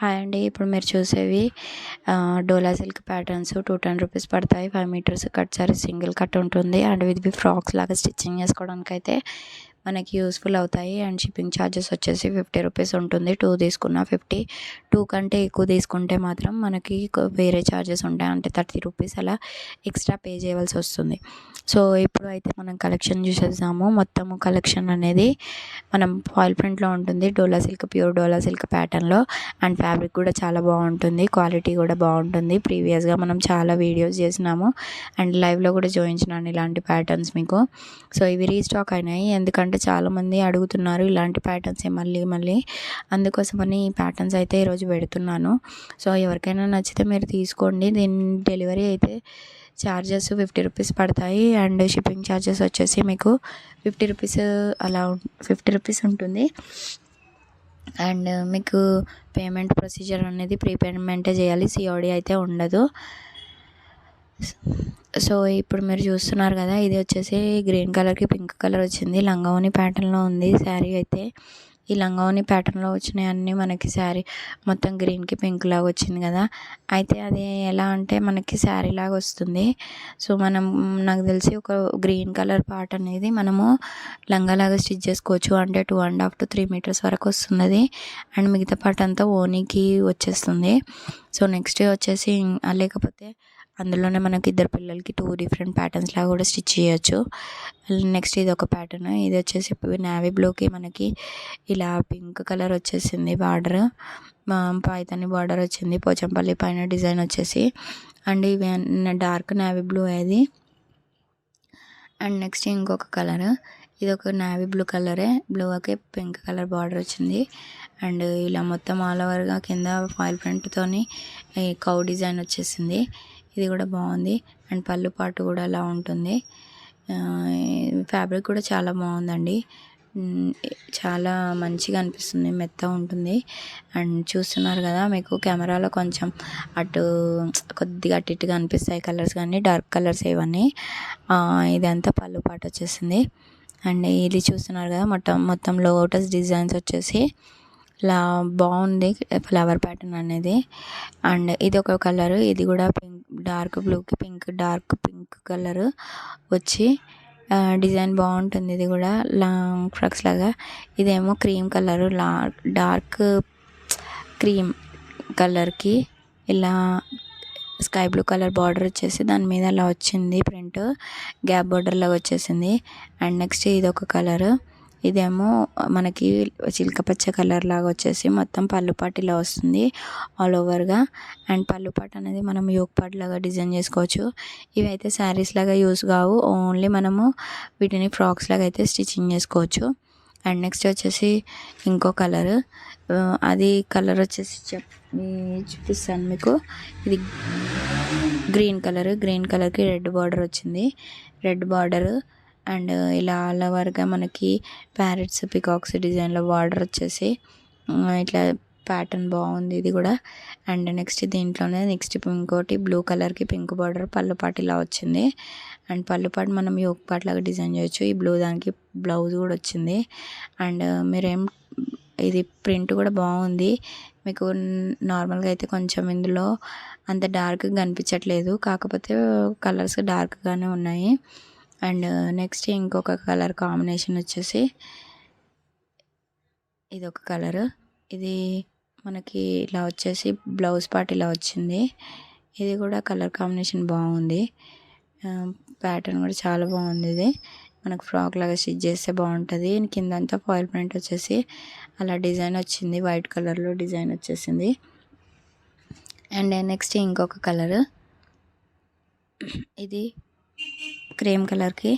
Hi అండి. ఇప్పుడు మీరు చూసేవి డోలా సిల్క్ ప్యాటర్న్స్ 210 రూపీస్ పడతాయి. 5 metres cut sari single cut ఉంటుంది. అండ్ ఇవి ఫ్రాక్స్ లాగా స్టిచ్చింగ్ చేసుకోవడానికైతే మనకి యూస్ఫుల్ అవుతాయి. అండ్ షిప్పింగ్ ఛార్జెస్ వచ్చేసి 50 రూపీస్ ఉంటుంది. 2 తీసుకున్న 50. 2 కంటే ఎక్కువ తీసుకుంటే మాత్రం మనకి వేరే ఛార్జెస్ ఉంటాయి. అంటే 30 రూపీస్ అలా ఎక్స్ట్రా పే చేయవలసి వస్తుంది. సో ఇప్పుడు అయితే మనం కలెక్షన్ చూసేద్దాము. మొత్తము కలెక్షన్ అనేది మనం ఫాయిల్ ప్రింట్లో ఉంటుంది. డోలా సిల్క్, ప్యూర్ డోలా సిల్క్ ప్యాటర్న్లో. అండ్ ఫ్యాబ్రిక్ కూడా చాలా బాగుంటుంది. క్వాలిటీ కూడా బాగుంటుంది. ప్రీవియస్గా మనం చాలా వీడియోస్ చేసినాము అండ్ లైవ్లో కూడా చూపించినాను ఇలాంటి ప్యాటర్న్స్ మీకు. సో ఇవి రీస్టాక్ అయినాయి. ఎందుకంటే చాలామంది అడుగుతున్నారు ఇలాంటి ప్యాటర్న్స్ మళ్ళీ అందుకోసమని ఈ ప్యాటర్న్స్ అయితే ఈరోజు పెడుతున్నాను. సో ఎవరికైనా నచ్చితే మీరు తీసుకోండి. దీని డెలివరీ అయితే ఛార్జెస్ 50 రూపీస్ పడతాయి. అండ్ షిప్పింగ్ ఛార్జెస్ వచ్చేసి మీకు 50 రూపీస్ అలా 50 రూపీస్ ఉంటుంది. అండ్ మీకు పేమెంట్ ప్రొసీజర్ అనేది ప్రీపేమెంటే చేయాలి. సిఓడి అయితే ఉండదు. సో ఇప్పుడు మీరు చూస్తున్నారు కదా, ఇది వచ్చేసి గ్రీన్ కలర్కి పింక్ కలర్ వచ్చింది. లంగావోని ప్యాటర్న్లో ఉంది శారీ అయితే. ఈ లంగావోని ప్యాటర్న్లో వచ్చినాయి అన్నీ మనకి శారీ మొత్తం గ్రీన్కి పింక్ లాగా వచ్చింది కదా. అయితే అది ఎలా అంటే మనకి శారీ లాగా వస్తుంది. సో మనం నాకు తెలిసి ఒక గ్రీన్ కలర్ పార్ట్ అనేది మనము లంగాలాగా స్టిచ్ చేసుకోవచ్చు. అంటే 2.5 to 3 మీటర్స్ వరకు వస్తుంది. అండ్ మిగతా పార్ట్ అంతా ఓనీకి వచ్చేస్తుంది. సో నెక్స్ట్ వచ్చేసి లేకపోతే అందులోనే మనకి ఇద్దరు పిల్లలకి 2 డిఫరెంట్ ప్యాటర్న్స్ లాగా కూడా స్టిచ్ చేయొచ్చు. నెక్స్ట్ ఇది ఒక ప్యాటర్న్. ఇది వచ్చేసి నేవీ బ్లూకి మనకి ఇలా పింక్ కలర్ వచ్చేసింది. బార్డర్ పైతాని బార్డర్ వచ్చింది. పోచంపల్లి పైన డిజైన్ వచ్చేసి. అండ్ ఇవి డార్క్ నేవీ బ్లూ అది. అండ్ నెక్స్ట్ ఇంకొక కలర్. ఇది ఒక నేవీ బ్లూ కలరే, బ్లూకి పింక్ కలర్ బార్డర్ వచ్చింది. అండ్ ఇలా మొత్తం ఆల్ ఓవర్గా కింద ఫాయిల్ ప్రింట్తోని కౌ డిజైన్ వచ్చేసింది. ఇది కూడా బాగుంది. అండ్ పళ్ళు పాటు కూడా అలా ఉంటుంది. ఫ్యాబ్రిక్ కూడా చాలా బాగుందండి. చాలా మంచిగా అనిపిస్తుంది. మెత్తగా ఉంటుంది. అండ్ చూస్తున్నారు కదా, మీకు కెమెరాలో కొంచెం కొద్దిగా అటు ఇటుగా అనిపిస్తాయి కలర్స్, కానీ డార్క్ కలర్స్ ఇవన్నీ. ఇదంతా పళ్ళు పాటు వచ్చేసింది. అండ్ ఇది చూస్తున్నారు కదా, మొత్తం లోటస్ డిజైన్స్ వచ్చేసి ఇలా బాగుంది ఫ్లవర్ ప్యాటర్న్ అనేది. అండ్ ఇది ఒక కలర్. ఇది కూడా పింక్, డార్క్ బ్లూకి డార్క్ పింక్ కలర్ వచ్చి డిజైన్ బాగుంటుంది. ఇది కూడా లాంగ్ ఫ్రాక్స్ లాగా. ఇదేమో క్రీమ్ కలర్, డార్క్ క్రీమ్ కలర్కి ఇలా స్కై బ్లూ కలర్ బార్డర్ వచ్చేసి దాని మీద అలా వచ్చింది ప్రింట్, గ్యాప్ బార్డర్ లాగా వచ్చేసింది. అండ్ నెక్స్ట్ ఇది ఒక కలర్. ఇదేమో మనకి చిలకపచ్చ కలర్ లాగా వచ్చేసి మొత్తం పళ్ళుపాటు ఇలా వస్తుంది ఆల్ ఓవర్గా. అండ్ పళ్ళుపాటు అనేది మనం యోగ్ పాట్ లాగా డిజైన్ చేసుకోవచ్చు. ఇవి అయితే శారీస్ లాగా యూస్ కావు. ఓన్లీ మనము వీటిని ఫ్రాక్స్ లాగా అయితే స్టిచ్చింగ్ చేసుకోవచ్చు. అండ్ నెక్స్ట్ వచ్చేసి ఇంకో కలర్. అది కలర్ వచ్చేసి చూపిస్తాను మీకు. ఇది గ్రీన్ కలర్కి రెడ్ బార్డర్ వచ్చింది. రెడ్ బార్డర్ అండ్ ఇలా ఆల్ ఓవర్గా మనకి ప్యారెట్స్, పికాక్స్ డిజైన్లో బార్డర్ వచ్చేసి ఇట్లా ప్యాటర్న్ బాగుంది ఇది కూడా. అండ్ నెక్స్ట్ దీంట్లోనే ఇంకోటి బ్లూ కలర్కి పింక్ బార్డర్ పళ్ళుపాటు ఇలా వచ్చింది. అండ్ పళ్ళుపాటు మనం యోగ్ పాట్ లాగా డిజైన్ చేయొచ్చు. ఈ బ్లూ దానికి బ్లౌజ్ కూడా వచ్చింది. అండ్ ఇది ప్రింట్ కూడా బాగుంది. మీకు నార్మల్గా అయితే కొంచెం ఇందులో అంత డార్క్గా కనిపించట్లేదు, కాకపోతే కలర్స్ డార్క్గానే ఉన్నాయి. అండ్ నెక్స్ట్ ఇంకొక కలర్ కాంబినేషన్ వచ్చేసి ఇది ఒక కలర్. ఇది మనకి ఇలా వచ్చేసి బ్లౌజ్ పార్ట్ ఇలా వచ్చింది. ఇది కూడా కలర్ కాంబినేషన్ బాగుంది. ప్యాటర్న్ కూడా చాలా బాగుంది. ఇది మనకు ఫ్రాక్ లాగా స్టిచ్ చేస్తే బాగుంటుంది. కిందంతా ఫాయిల్ ప్రింట్ వచ్చేసి అలా డిజైన్ వచ్చింది. వైట్ కలర్లో డిజైన్ వచ్చేసింది. అండ్ నెక్స్ట్ ఇంకొక కలర్. ఇది క్రీమ్ కలర్కి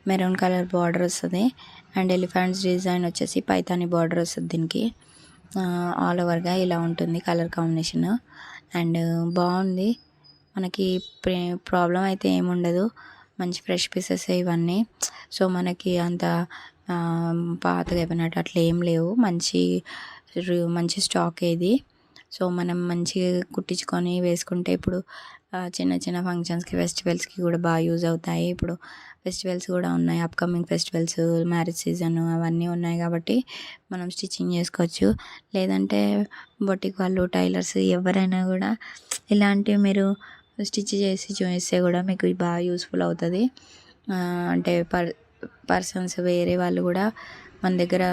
మెరూన్ కలర్ బార్డర్ వస్తుంది. అండ్ ఎలిఫెంట్స్ డిజైన్ వచ్చేసి పైతాని బార్డర్ వస్తుంది దీనికి. ఆల్ ఓవర్గా ఇలా ఉంటుంది కలర్ కాంబినేషన్. అండ్ బాగుంది. మనకి ప్రాబ్లం అయితే ఏముండదు. మంచి ఫ్రెష్ పీసెస్ ఇవన్నీ. సో మనకి అంత పాతగా అయిపోయినట్టు అట్లా ఏం లేవు. మంచి స్టాక్ ఇది. సో మనం మంచిగా కుట్టించుకొని వేసుకుంటే ఇప్పుడు చిన్న చిన్న ఫంక్షన్స్కి ఫెస్టివల్స్కి కూడా బాగా యూజ్ అవుతాయి. ఇప్పుడు ఫెస్టివల్స్ కూడా ఉన్నాయి, అప్కమింగ్ ఫెస్టివల్స్, మ్యారేజ్ సీజన్ అవన్నీ ఉన్నాయి కాబట్టి మనం స్టిచ్చింగ్ చేసుకోవచ్చు. లేదంటే బొటిక్ వాళ్ళు, టైలర్స్ ఎవరైనా కూడా ఇలాంటివి మీరు స్టిచ్ చేసి చూపిస్తే కూడా మీకు బాగా యూస్ఫుల్ అవుతుంది. అంటే పర్సన్స్ వేరే వాళ్ళు కూడా మన దగ్గర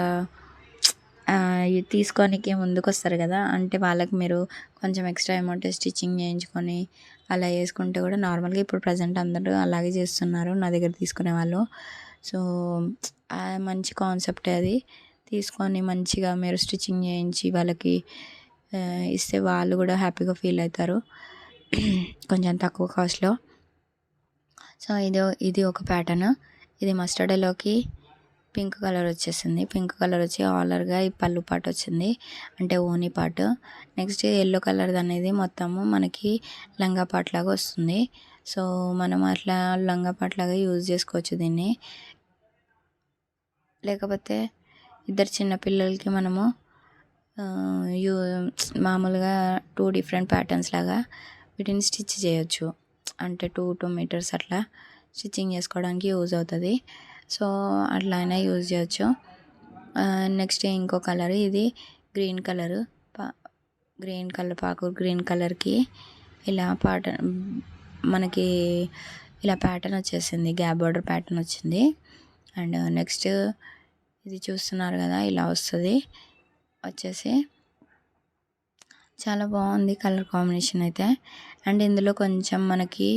తీసుకోనికి ముందుకు వస్తారు కదా, అంటే వాళ్ళకి మీరు కొంచెం ఎక్స్ట్రా అమౌంట్ స్టిచ్చింగ్ చేయించుకొని అలా వేసుకుంటే కూడా నార్మల్గా ఇప్పుడు ప్రజెంట్ అందరూ అలాగే చేస్తున్నారు నా దగ్గర తీసుకునే వాళ్ళు. సో మంచి కాన్సెప్ట్ అది. తీసుకొని మంచిగా మీరు స్టిచ్చింగ్ చేయించి వాళ్ళకి ఇస్తే వాళ్ళు కూడా హ్యాపీగా ఫీల్ అవుతారు కొంచెం తక్కువ కాస్ట్లో. సో ఇది ఒక ప్యాటర్న్. ఇది మస్టర్డ్ ఎల్లోకి పింక్ కలర్ వచ్చేసింది. పింక్ కలర్ వచ్చి ఆలర్గా ఈ పళ్ళు పాటు వచ్చింది, అంటే ఓనీ పాటు. నెక్స్ట్ ఎల్లో కలర్ అనేది మొత్తము మనకి లంగా పాటు లాగా వస్తుంది. సో మనం అట్లా లంగా పాటు లాగా యూజ్ చేసుకోవచ్చు దీన్ని. లేకపోతే ఇద్దరు చిన్నపిల్లలకి మనము మామూలుగా 2 డిఫరెంట్ ప్యాటర్న్స్ లాగా వీటిని స్టిచ్ చేయొచ్చు. అంటే 2 మీటర్స్ అట్లా స్టిచ్చింగ్ చేసుకోవడానికి యూజ్ అవుతుంది. సో అట్లా అయినా యూజ్ చేయొచ్చు. నెక్స్ట్ ఇంకో కలర్, ఇది గ్రీన్ కలర్ గ్రీన్ కలర్కి ఇలా మనకి ఇలా ప్యాటర్న్ వచ్చేసింది, గ్యాప్ బార్డర్ ప్యాటర్న్ వచ్చింది. అండ్ నెక్స్ట్ ఇది చూస్తున్నారు కదా, ఇలా వచ్చేసి చాలా బాగుంది కలర్ కాంబినేషన్ అయితే. అండ్ ఇందులో కొంచెం మనకి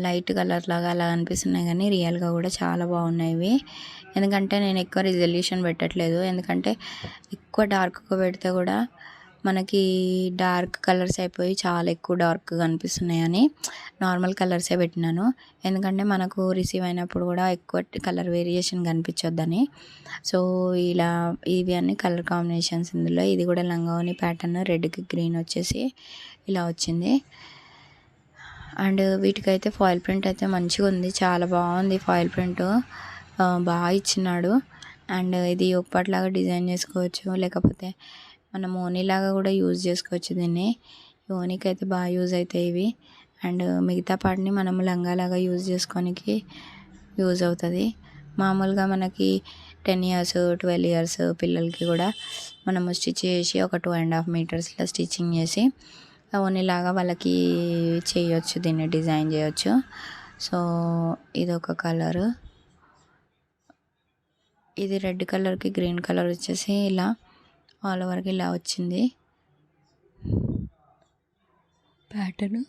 లైట్ కలర్ లాగా అలా అనిపిస్తున్నాయి, కానీ రియల్గా కూడా చాలా బాగున్నాయి ఇవి. ఎందుకంటే నేను ఎక్కువ రిజల్యూషన్ పెట్టట్లేదు, ఎందుకంటే ఎక్కువ డార్క్గా పెడితే కూడా మనకి డార్క్ కలర్స్ అయిపోయి చాలా ఎక్కువ డార్క్గా అనిపిస్తున్నాయి అని నార్మల్ కలర్సే పెట్టినాను. ఎందుకంటే మనకు రిసీవ్ అయినప్పుడు కూడా ఎక్కువ కలర్ వేరియేషన్ కనిపించొద్దని. సో ఇలా ఇవి అన్ని కలర్ కాంబినేషన్స్ ఇందులో. ఇది కూడా లంగావోని ప్యాటర్న్, రెడ్కి గ్రీన్ వచ్చేసి ఇలా వచ్చింది. అండ్ వీటికైతే ఫాయిల్ ప్రింట్ అయితే మంచిగా ఉంది, చాలా బాగుంది ఫాయిల్ ప్రింట్, బాగా ఇచ్చినాడు. అండ్ ఇది ఒక్కటిలాగా డిజైన్ చేసుకోవచ్చు, లేకపోతే మనం ఓనీలాగా కూడా యూజ్ చేసుకోవచ్చు దీన్ని. ఓనీకి అయితే బాగా యూజ్ అవుతాయి ఇవి. అండ్ మిగతా పార్ట్ని మనం లంగాలాగా యూజ్ చేసుకోనికి యూజ్ అవుతుంది. మామూలుగా మనకి 10 years 12 years పిల్లలకి కూడా మనము స్టిచ్ చేసి ఒక 2.5 మీటర్స్లో స్టిచ్చింగ్ చేసి ఓనీలాగా వాళ్ళకి చేయొచ్చు, దీన్ని డిజైన్ చేయొచ్చు. సో ఇది ఒక కలరు. ఇది రెడ్ కలర్కి గ్రీన్ కలర్ వచ్చేసి ఇలా ఆల్ ఓవర్కి ఇలా వచ్చింది ప్యాటర్న్.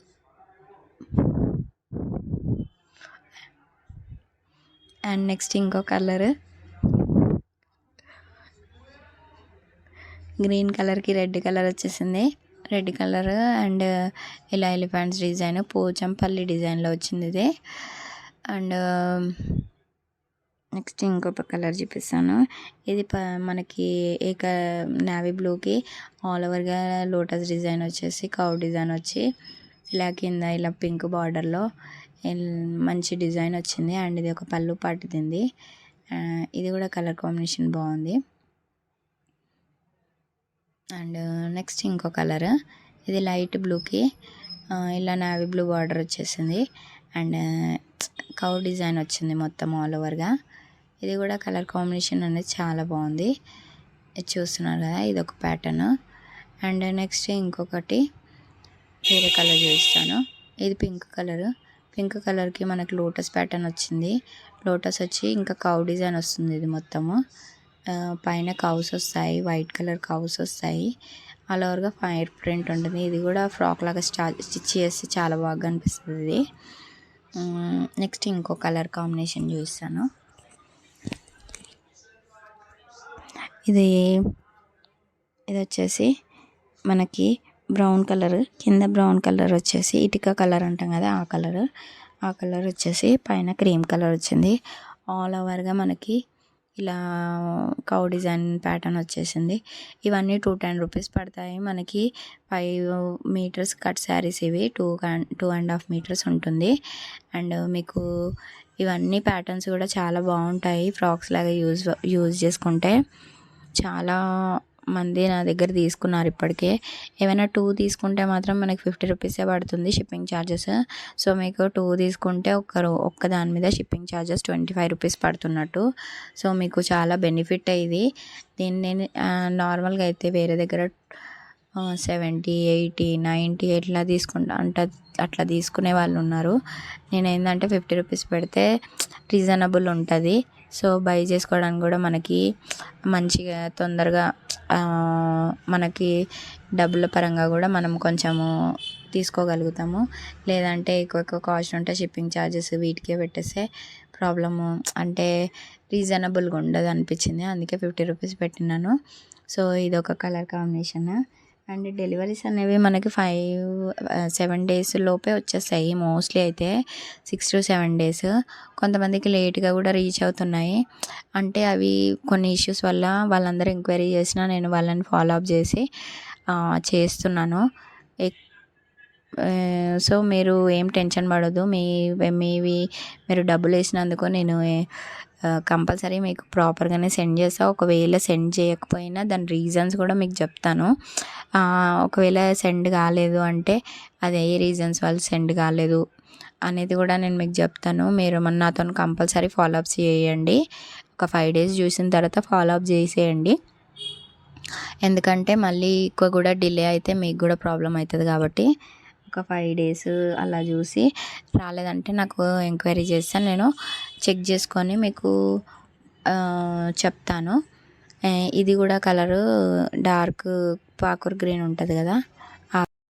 అండ్ నెక్స్ట్ ఇంకో కలర్, గ్రీన్ కలర్కి రెడ్ కలర్ వచ్చేసింది. రెడ్ కలర్ అండ్ ఇలా ఎలిఫెంట్స్ డిజైన్, పోచంపల్లి డిజైన్లో వచ్చింది ఇది. అండ్ నెక్స్ట్ ఇంకొక కలర్ చూపిస్తాను. ఇది మనకి నేవీ బ్లూకి ఆల్ ఓవర్గా లోటస్ డిజైన్ వచ్చేసి కౌ డిజైన్ వచ్చి ఇలా కింద ఇలా పింక్ బార్డర్లో మంచి డిజైన్ వచ్చింది. అండ్ ఇది ఒక పళ్ళు పట్టింది. ఇది కూడా కలర్ కాంబినేషన్ బాగుంది. అండ్ నెక్స్ట్ ఇంకో కలర్, ఇది లైట్ బ్లూకి ఇలా నేవీ బ్లూ బార్డర్ వచ్చేసింది. అండ్ కౌ డిజైన్ వచ్చింది మొత్తం ఆల్ ఓవర్గా. ఇది కూడా కలర్ కాంబినేషన్ అనేది చాలా బాగుంది, ఇది చూస్తున్నారు కదా, ఇది ఒక ప్యాటర్న్. అండ్ నెక్స్ట్ ఇంకొకటి వేరే కలర్ చూపిస్తాను. ఇది పింక్ కలర్. పింక్ కలర్కి మనకి లోటస్ ప్యాటర్న్ వచ్చింది. లోటస్ వచ్చి ఇంకా కౌ డిజైన్ వస్తుంది. ఇది మొత్తము పైన కౌస్ వస్తాయి, వైట్ కలర్ కౌస్ వస్తాయి, ఆల్ ఓవర్గా ఫైర్ ప్రింట్ ఉంటుంది. ఇది కూడా ఫ్రాక్ లాగా స్టిచ్ చేస్తే చాలా బాగా అనిపిస్తుంది ఇది. నెక్స్ట్ ఇంకో కలర్ కాంబినేషన్ చూపిస్తాను. ఇది వచ్చేసి మనకి బ్రౌన్ కలర్, కింద బ్రౌన్ కలర్ వచ్చేసి ఇటుక కలర్ అంటాం కదా, ఆ కలర్ వచ్చేసి పైన క్రీమ్ కలర్ వచ్చింది. ఆల్ ఓవర్గా మనకి ఇలా కౌ డిజైన్ ప్యాటర్న్ వచ్చేసింది. ఇవన్నీ 210 రూపీస్ పడతాయి మనకి. 5 మీటర్స్ కట్ శారీస్ ఇవి, 2.5 మీటర్స్ ఉంటుంది. అండ్ మీకు ఇవన్నీ ప్యాటర్న్స్ కూడా చాలా బాగుంటాయి, ఫ్రాక్స్ లాగా యూజ్ చేసుకుంటే చాలా మంది నా దగ్గర తీసుకున్నారు ఇప్పటికే. ఏమైనా 2 తీసుకుంటే మాత్రం మనకి 50 రూపీసే పడుతుంది షిప్పింగ్ ఛార్జెస్. సో మీకు 2 తీసుకుంటే ఒక్క దాని మీద షిప్పింగ్ ఛార్జెస్ 25 రూపీస్ పడుతున్నట్టు. సో మీకు చాలా బెనిఫిట్ ఇది. దీన్ని నేను నార్మల్గా అయితే వేరే దగ్గర 70, 80, 90 ఎట్లా తీసుకుంటా అంటే అట్లా తీసుకునే వాళ్ళు ఉన్నారు. నేను ఏంటంటే 50 రూపీస్ పెడితే రీజనబుల్ ఉంటుంది. సో బై చేసుకోవడానికి కూడా మనకి మంచిగా తొందరగా మనకి డబ్బుల పరంగా కూడా మనం కొంచెము తీసుకోగలుగుతాము. లేదంటే ఎక్కువ కాస్ట్ ఉంటే షిప్పింగ్ ఛార్జెస్ వీటికే పెట్టేస్తే ప్రాబ్లము అంటే రీజనబుల్గా ఉండదు అనిపించింది. అందుకే 50 రూపీస్ పెట్టినాను. సో ఇది ఒక కలర్ కాంబినేషన్. అండ్ డెలివరీస్ అనేవి మనకి 7 డేస్ లోపే వచ్చేస్తాయి మోస్ట్లీ అయితే 6 to 7 డేస్. కొంతమందికి లేట్గా కూడా రీచ్ అవుతున్నాయి. అంటే అవి కొన్ని ఇష్యూస్ వల్ల వాళ్ళందరూ ఎంక్వైరీ చేసినా నేను వాళ్ళని ఫాలో అప్ చేసి చేస్తున్నాను. సో మీరు ఏం టెన్షన్ పడొద్దు. మీవి మీరు డబ్బులు వేసినందుకు నేను కంపల్సరీ మీకు ప్రాపర్గానే సెండ్ చేస్తా. ఒకవేళ సెండ్ చేయకపోయినా దాని రీజన్స్ కూడా మీకు చెప్తాను. ఒకవేళ సెండ్ కాలేదు అంటే అది ఏ రీజన్స్ వల్ల సెండ్ కాలేదు అనేది కూడా నేను మీకు చెప్తాను. మీరు నాతో కంపల్సరీ ఫాలో అప్ చేయండి. ఒక 5 డేస్ చూసిన తర్వాత ఫాలో అప్ చేసేయండి. ఎందుకంటే మళ్ళీ ఎక్కువ కూడా డిలే అయితే మీకు కూడా ప్రాబ్లం అవుతుంది కాబట్టి ఒక 5 డేస్ అలా చూసి రాలేదంటే నాకు ఎంక్వైరీ చేస్తాను. నేను చెక్ చేసుకొని మీకు చెప్తాను. ఇది కూడా కలరు డార్క్ పాకూర్ గ్రీన్ ఉంటుంది కదా,